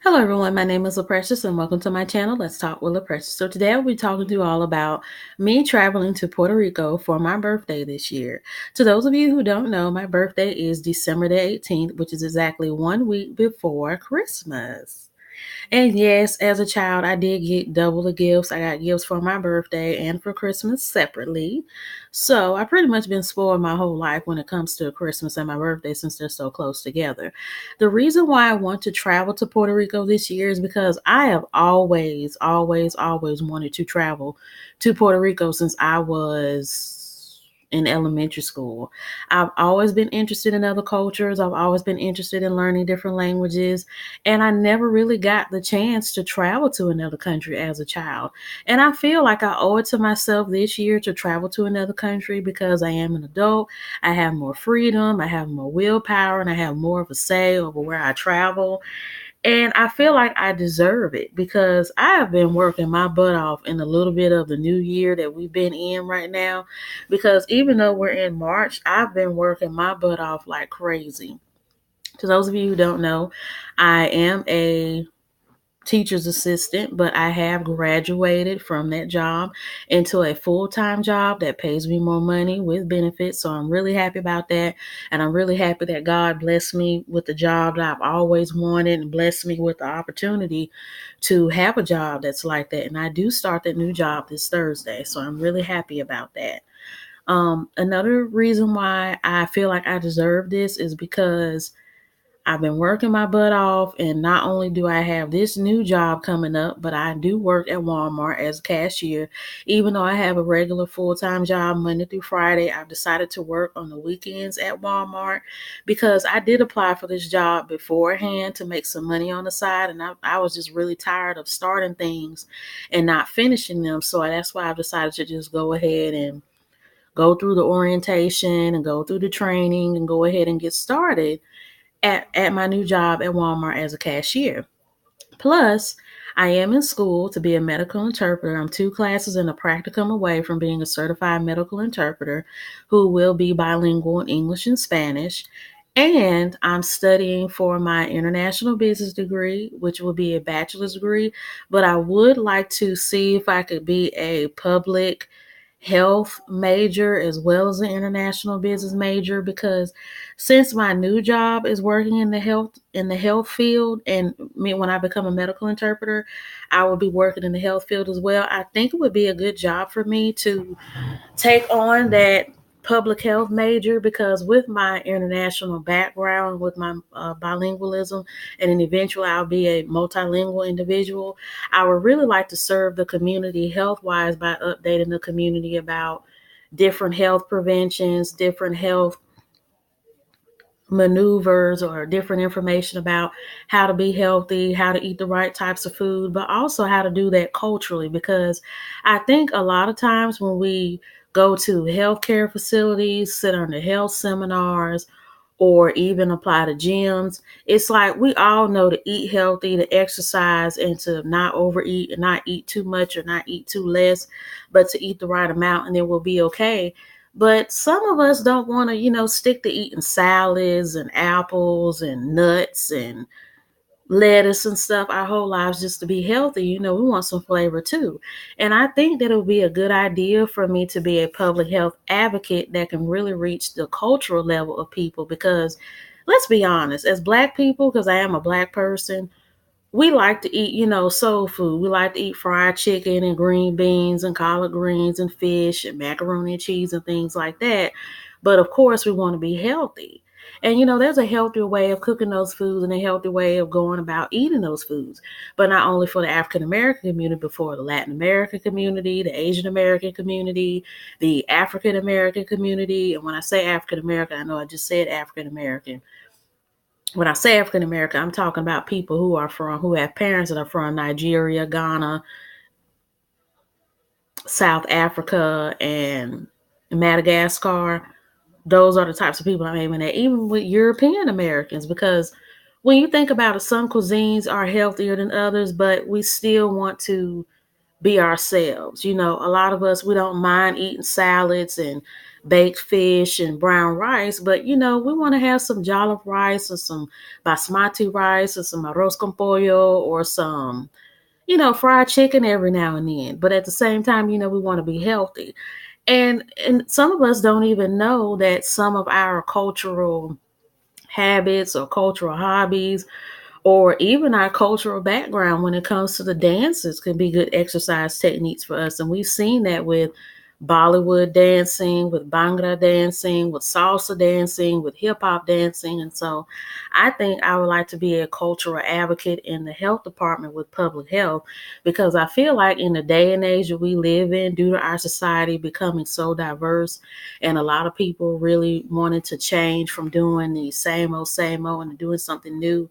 Hello everyone, my name is LaPrecious and welcome to my channel, Let's Talk with LaPrecious. So today I'll be talking to you all about me traveling to Puerto Rico for my birthday this year. To those of you who don't know, my birthday is December the 18th, which is exactly 1 week before Christmas. And yes, as a child, I did get double the gifts. I got gifts for my birthday and for Christmas separately. So I pretty much been spoiled my whole life when it comes to Christmas and my birthday since they're so close together. The reason why I want to travel to Puerto Rico this year is because I have always wanted to travel to Puerto Rico since I was in elementary school. I've always been interested in other cultures. I've always been interested in learning different languages. And I never really got the chance to travel to another country as a child. And I feel like I owe it to myself this year to travel to another country because I am an adult. I have more freedom, I have more willpower, and I have more of a say over where I travel. And I feel like I deserve it because I have been working my butt off in a little bit of the new year that we've been in right now. Because even though we're in March, I've been working my butt off like crazy. To those of you who don't know, I am a teacher's assistant, but I have graduated from that job into a full-time job that pays me more money with benefits. So I'm really happy about that. And I'm really happy that God blessed me with the job that I've always wanted and blessed me with the opportunity to have a job that's like that. And I do start that new job this Thursday. So I'm really happy about that. Another reason why I feel like I deserve this is because I've been working my butt off, and not only do I have this new job coming up, but I do work at Walmart as a cashier. Even though I have a regular full-time job Monday through Friday, I've decided to work on the weekends at Walmart because I did apply for this job beforehand to make some money on the side, and I was just really tired of starting things and not finishing them. So that's why I've decided to just go ahead and go through the orientation and go through the training and go ahead and get started at my new job at Walmart as a cashier. Plus, I am in school to be a medical interpreter. I'm 2 classes and a practicum away from being a certified medical interpreter who will be bilingual in English and Spanish. And I'm studying for my international business degree, which will be a bachelor's degree. But I would like to see if I could be a public health major as well as an international business major because since my new job is working in the health field, and me when I become a medical interpreter I will be working in the health field as well. I think it would be a good job for me to take on that public health major because with my international background, with my bilingualism, and then eventually I'll be a multilingual individual, I would really like to serve the community health wise by updating the community about different health preventions, different health maneuvers, or different information about how to be healthy, how to eat the right types of food, but also how to do that culturally. Because I think a lot of times when we go to healthcare facilities, sit under health seminars, or even apply to gyms, it's like we all know to eat healthy, to exercise, and to not overeat and not eat too much or not eat too less, but to eat the right amount and then we'll be okay. But some of us don't want to, stick to eating salads and apples and nuts and lettuce and stuff our whole lives just to be healthy. We want some flavor too. And I think that it would be a good idea for me to be a public health advocate that can really reach the cultural level of people because let's be honest, as Black people, because I am a Black person, we like to eat, soul food. We like to eat fried chicken and green beans and collard greens and fish and macaroni and cheese and things like that. But of course, we want to be healthy. And, there's a healthier way of cooking those foods and a healthy way of going about eating those foods. But not only for the African American community, but for the Latin American community, the Asian American community, the African American community. And when I say African American, I know I just said African American. When I say African American, I'm talking about people who have parents that are from Nigeria, Ghana, South Africa, and Madagascar. Those are the types of people I'm aiming at, even with European Americans, because when you think about it, some cuisines are healthier than others, but we still want to be ourselves. A lot of us, we don't mind eating salads and baked fish and brown rice, but we want to have some jollof rice or some basmati rice or some arroz con pollo or some, fried chicken every now and then. But at the same time, we want to be healthy. And some of us don't even know that some of our cultural habits or cultural hobbies or even our cultural background when it comes to the dances can be good exercise techniques for us. And we've seen that with Bollywood dancing, with Bhangra dancing, with salsa dancing, with hip hop dancing. And so I think I would like to be a cultural advocate in the health department with public health, because I feel like in the day and age that we live in, due to our society becoming so diverse and a lot of people really wanting to change from doing the same old and doing something new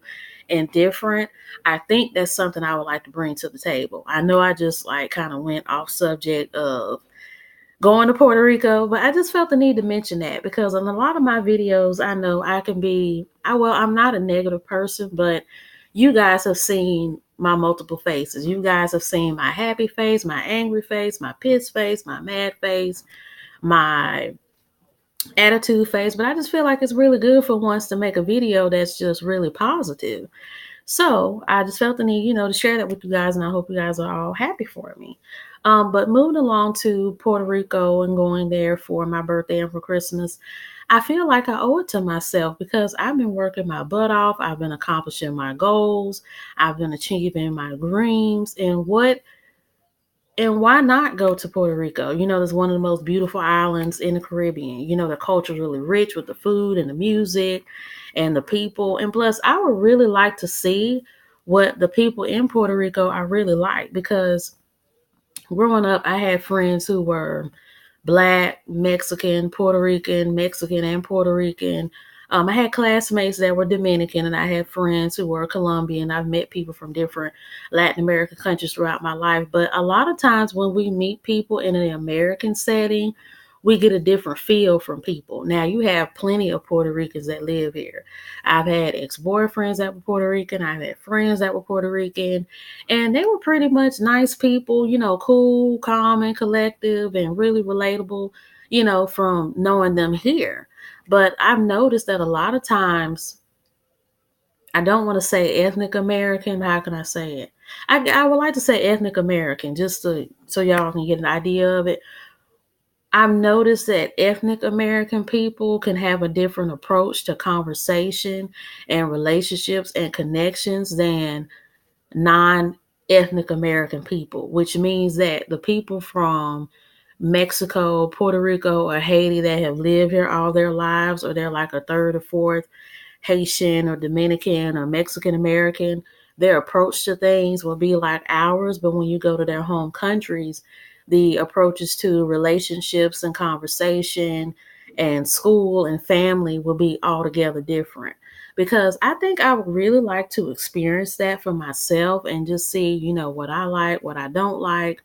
and different, I think that's something I would like to bring to the table. I know I just like kind of went off subject of going to Puerto Rico, but I just felt the need to mention that because in a lot of my videos, I know I can be, I'm not a negative person, but you guys have seen my multiple faces. You guys have seen my happy face, my angry face, my pissed face, my mad face, my attitude face, but I just feel like it's really good for once to make a video that's just really positive. So I just felt the need, to share that with you guys, and I hope you guys are all happy for me. But moving along to Puerto Rico and going there for my birthday and for Christmas, I feel like I owe it to myself because I've been working my butt off. I've been accomplishing my goals. I've been achieving my dreams. And why not go to Puerto Rico? It's one of the most beautiful islands in the Caribbean. The culture is really rich with the food and the music and the people. And plus, I would really like to see what the people in Puerto Rico I really like, because growing up, I had friends who were Black, Mexican, Puerto Rican, Mexican, and Puerto Rican. I had classmates that were Dominican, and I had friends who were Colombian. I've met people from different Latin American countries throughout my life. But a lot of times when we meet people in an American setting, we get a different feel from people. Now, you have plenty of Puerto Ricans that live here. I've had ex-boyfriends that were Puerto Rican. I've had friends that were Puerto Rican. And they were pretty much nice people, cool, calm, and collective, and really relatable, from knowing them here. But I've noticed that a lot of times, I don't want to say ethnic American. How can I say it? I would like to say ethnic American, just so y'all can get an idea of it. I've noticed that ethnic American people can have a different approach to conversation and relationships and connections than non-ethnic American people, which means that the people from Mexico, Puerto Rico, or Haiti that have lived here all their lives, or they're like a third or fourth Haitian or Dominican or Mexican American, their approach to things will be like ours. But when you go to their home countries, the approaches to relationships and conversation and school and family will be altogether different. Because I think I would really like to experience that for myself and just see, what I like, what I don't like,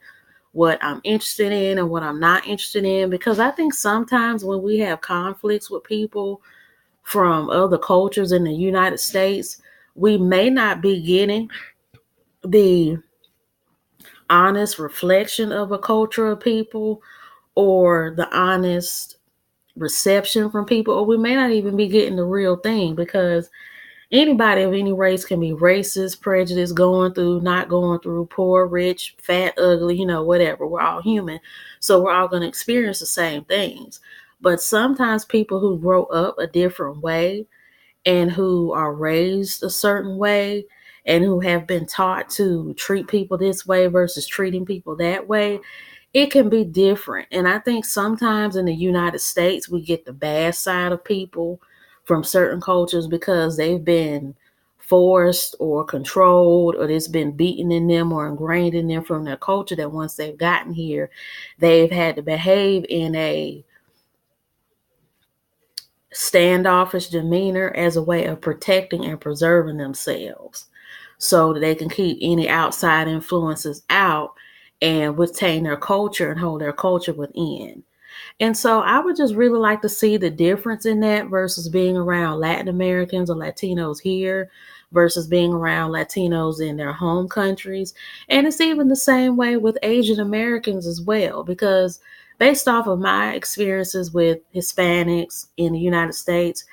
what I'm interested in and what I'm not interested in. Because I think sometimes when we have conflicts with people from other cultures in the United States, we may not be getting the honest reflection of a culture of people or the honest reception from people, or we may not even be getting the real thing, because anybody of any race can be racist, prejudiced, going through, not going through, poor, rich, fat, ugly, whatever. We're all human. So we're all going to experience the same things. But sometimes people who grow up a different way and who are raised a certain way and who have been taught to treat people this way versus treating people that way, it can be different. And I think sometimes in the United States, we get the bad side of people from certain cultures because they've been forced or controlled, or it's been beaten in them or ingrained in them from their culture, that once they've gotten here, they've had to behave in a standoffish demeanor as a way of protecting and preserving themselves so that they can keep any outside influences out and retain their culture and hold their culture within. And so I would just really like to see the difference in that versus being around Latin Americans or Latinos here versus being around Latinos in their home countries. And it's even the same way with Asian Americans as well, because based off of my experiences with Hispanics in the United States,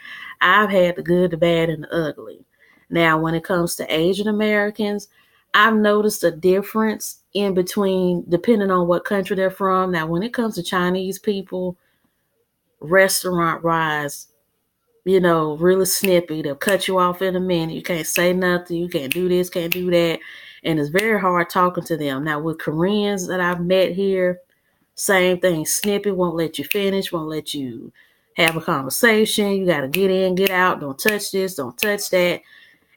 I've had the good, the bad, and the ugly. Now, when it comes to Asian Americans, I've noticed a difference in between depending on what country they're from. Now, when it comes to Chinese people, restaurant wise, really snippy. They'll cut you off in a minute. You can't say nothing. You can't do this, can't do that. And it's very hard talking to them. Now, with Koreans that I've met here, same thing. Snippy, won't let you finish, won't let you have a conversation. You got to get in, get out. Don't touch this, don't touch that.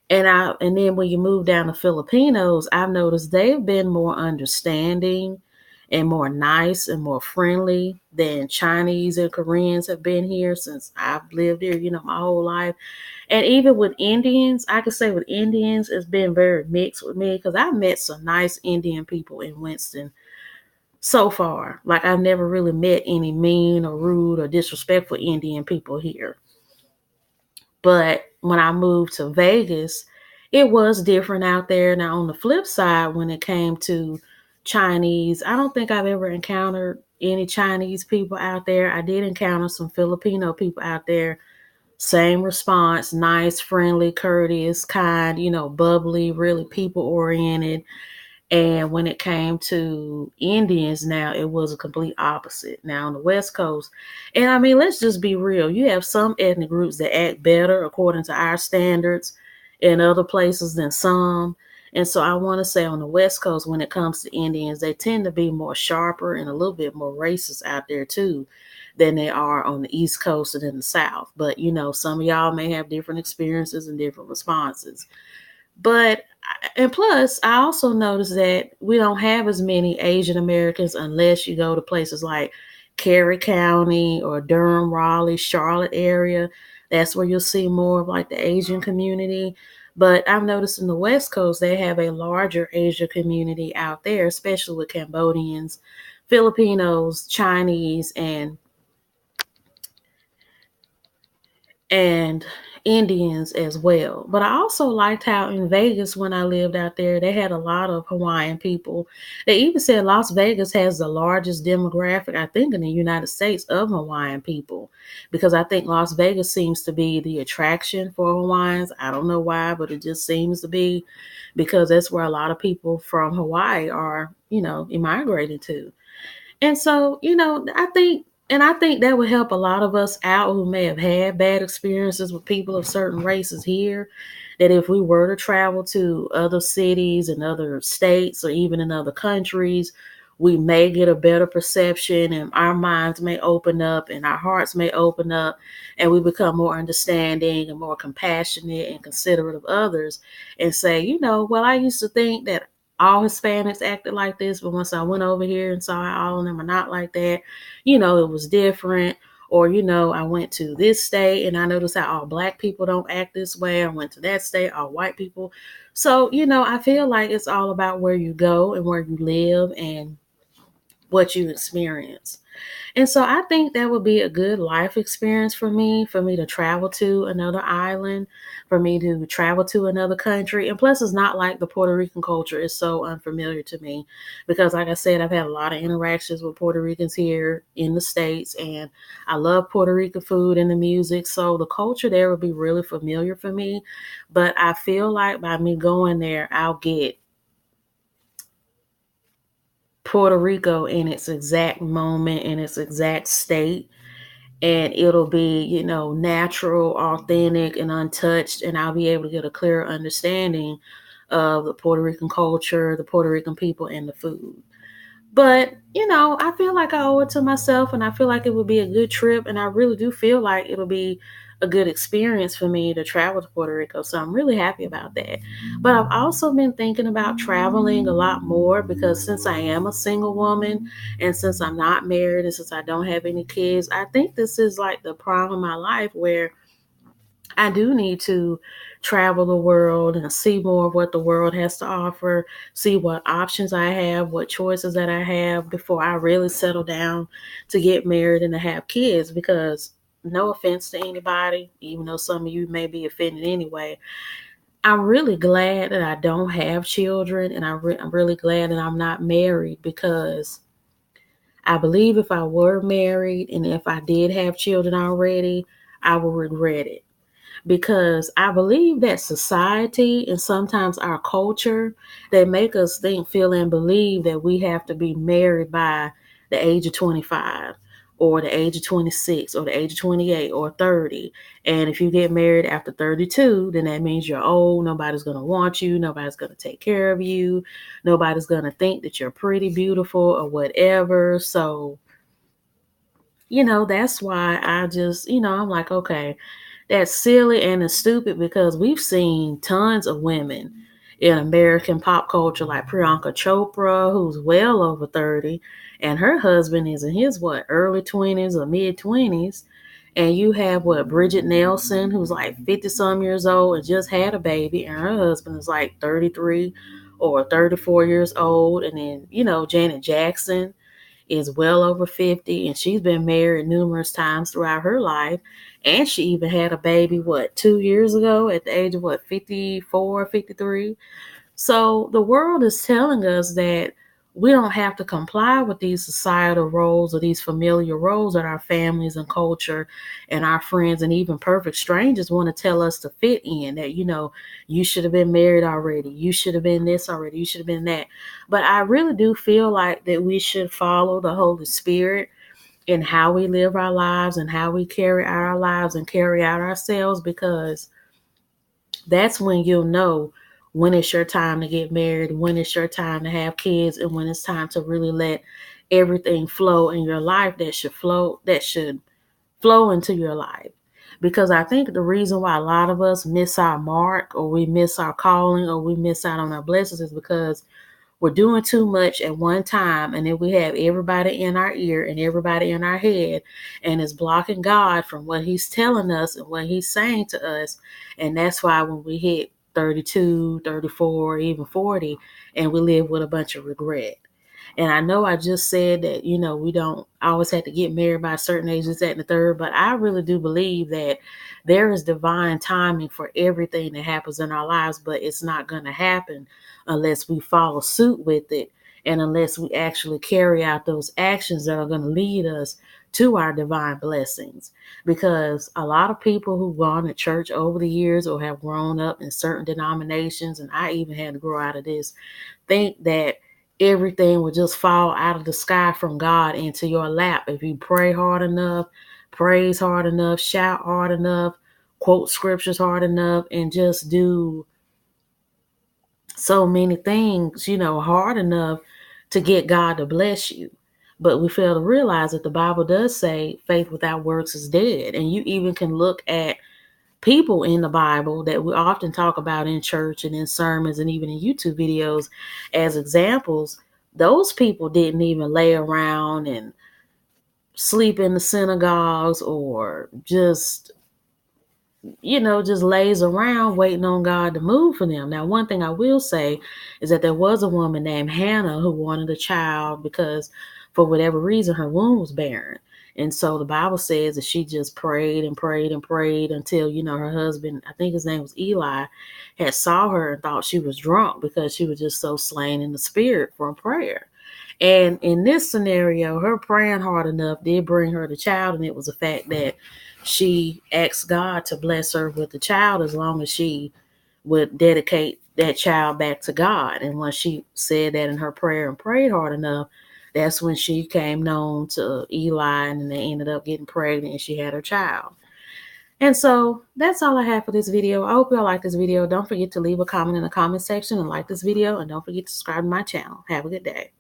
And then when you move down to Filipinos, I've noticed they've been more understanding and more nice and more friendly than Chinese and Koreans have been here since I've lived here, my whole life. And even with Indians, I could say with Indians, it's been very mixed with me because I've met some nice Indian people in Winston so far. Like I've never really met any mean or rude or disrespectful Indian people here. But when I moved to Vegas, it was different out there. Now, on the flip side, when it came to Chinese, I don't think I've ever encountered any Chinese people out there. I did encounter some Filipino people out there. Same response, nice, friendly, courteous, kind, bubbly, really people oriented. And when it came to Indians, now it was a complete opposite. Now on the West Coast, and I mean, let's just be real. You have some ethnic groups that act better according to our standards in other places than some. And so I want to say on the West Coast, when it comes to Indians, they tend to be more sharper and a little bit more racist out there too than they are on the East Coast and in the South. But some of y'all may have different experiences and different responses. But and plus, I also noticed that we don't have as many Asian Americans unless you go to places like Cary County or Durham, Raleigh, Charlotte area. That's where you'll see more of like the Asian community. But I've noticed in the West Coast, they have a larger Asia community out there, especially with Cambodians, Filipinos, Chinese, and Indians as well. But I also liked how in Vegas, when I lived out there, they had a lot of Hawaiian people. They even said Las Vegas has the largest demographic, I think, in the United States of Hawaiian people, because I think Las Vegas seems to be the attraction for Hawaiians. I don't know why, but it just seems to be because that's where a lot of people from Hawaii are, immigrating to. And so, I think that would help a lot of us out who may have had bad experiences with people of certain races here. That if we were to travel to other cities and other states or even in other countries, we may get a better perception and our minds may open up and our hearts may open up and we become more understanding and more compassionate and considerate of others and say, well, I used to think that all Hispanics acted like this, but once I went over here and saw how all of them are not like that, it was different. Or, I went to this state and I noticed how all black people don't act this way. I went to that state, all white people. So, I feel like it's all about where you go and where you live and what you experience. And so I think that would be a good life experience for me to travel to another island, for me to travel to another country. And plus, it's not like the Puerto Rican culture is so unfamiliar to me because, like I said, I've had a lot of interactions with Puerto Ricans here in the States, and I love Puerto Rican food and the music. So the culture there would be really familiar for me. But I feel like by me going there, I'll get Puerto Rico in its exact moment, in its exact state, and it'll be, natural, authentic, and untouched. And I'll be able to get a clearer understanding of the Puerto Rican culture, the Puerto Rican people, and the food. But, I feel like I owe it to myself and I feel like it would be a good trip. And I really do feel like it'll be a good experience for me to travel to Puerto Rico. So I'm really happy about that. But I've also been thinking about traveling a lot more because since I am a single woman and since I'm not married and since I don't have any kids, I think this is like the prime of my life where I do need to travel the world and see more of what the world has to offer, see what options I have, what choices that I have before I really settle down to get married and to have kids. Because, no offense to anybody, even though some of you may be offended anyway, I'm really glad that I don't have children and I'm really glad that I'm not married because I believe if I were married and if I did have children already, I would regret it, because I believe that society and sometimes our culture, they make us think, feel, and believe that we have to be married by the age of 25 or the age of 26 or the age of 28 or 30. And if you get married after 32, then that means you're old. Nobody's going to want you. Nobody's going to take care of you. Nobody's going to think that you're pretty, beautiful, or whatever. So, that's why I just, I'm like, okay, that's silly and it's stupid, because we've seen tons of women in American pop culture, like Priyanka Chopra, who's well over 30, and her husband is in his early 20s or mid 20s. And you have Bridget Nelson, who's like 50 some years old and just had a baby, and her husband is like 33 or 34 years old. And then, Janet Jackson is well over 50, and she's been married numerous times throughout her life. And she even had a baby, 2 years ago at the age of 54, 53. So the world is telling us that we don't have to comply with these societal roles or these familiar roles that our families and culture and our friends and even perfect strangers want to tell us to fit in. That, you should have been married already. You should have been this already. You should have been that. But I really do feel like that we should follow the Holy Spirit in how we live our lives and how we carry out our lives and carry out ourselves, because that's when you'll know when it's your time to get married, when it's your time to have kids, and when it's time to really let everything flow in your life that should flow into your life. Because I think the reason why a lot of us miss our mark, or we miss our calling, or we miss out on our blessings, is because we're doing too much at one time, and then we have everybody in our ear and everybody in our head, and it's blocking God from what he's telling us and what he's saying to us. And that's why when we hit 32, 34, even 40, and we live with a bunch of regret. And I know I just said that, we don't always have to get married by a certain age, this, that, and the third, but I really do believe that there is divine timing for everything that happens in our lives, but it's not going to happen unless we follow suit with it, and unless we actually carry out those actions that are going to lead us to our divine blessings. Because a lot of people who've gone to church over the years or have grown up in certain denominations, and I even had to grow out of this, think that everything will just fall out of the sky from God into your lap if you pray hard enough, praise hard enough, shout hard enough, quote scriptures hard enough, and just do so many things, hard enough to get God to bless you. But we fail to realize that the Bible does say faith without works is dead. And you even can look at people in the Bible that we often talk about in church and in sermons and even in YouTube videos as examples. Those people didn't even lay around and sleep in the synagogues, or just lays around waiting on God to move for them. Now, one thing I will say is that there was a woman named Hannah who wanted a child because for whatever reason her womb was barren. And so the Bible says that she just prayed and prayed and prayed until, her husband, I think his name was Eli, had saw her and thought she was drunk because she was just so slain in the spirit from prayer. And in this scenario, her praying hard enough did bring her the child, and it was the fact that she asked God to bless her with the child as long as she would dedicate that child back to God. And once she said that in her prayer and prayed hard enough, that's when she came known to Eli, and then they ended up getting pregnant and she had her child. And so that's all I have for this video. I hope y'all like this video. Don't forget to leave a comment in the comment section and like this video, and don't forget to subscribe to my channel. Have a good day.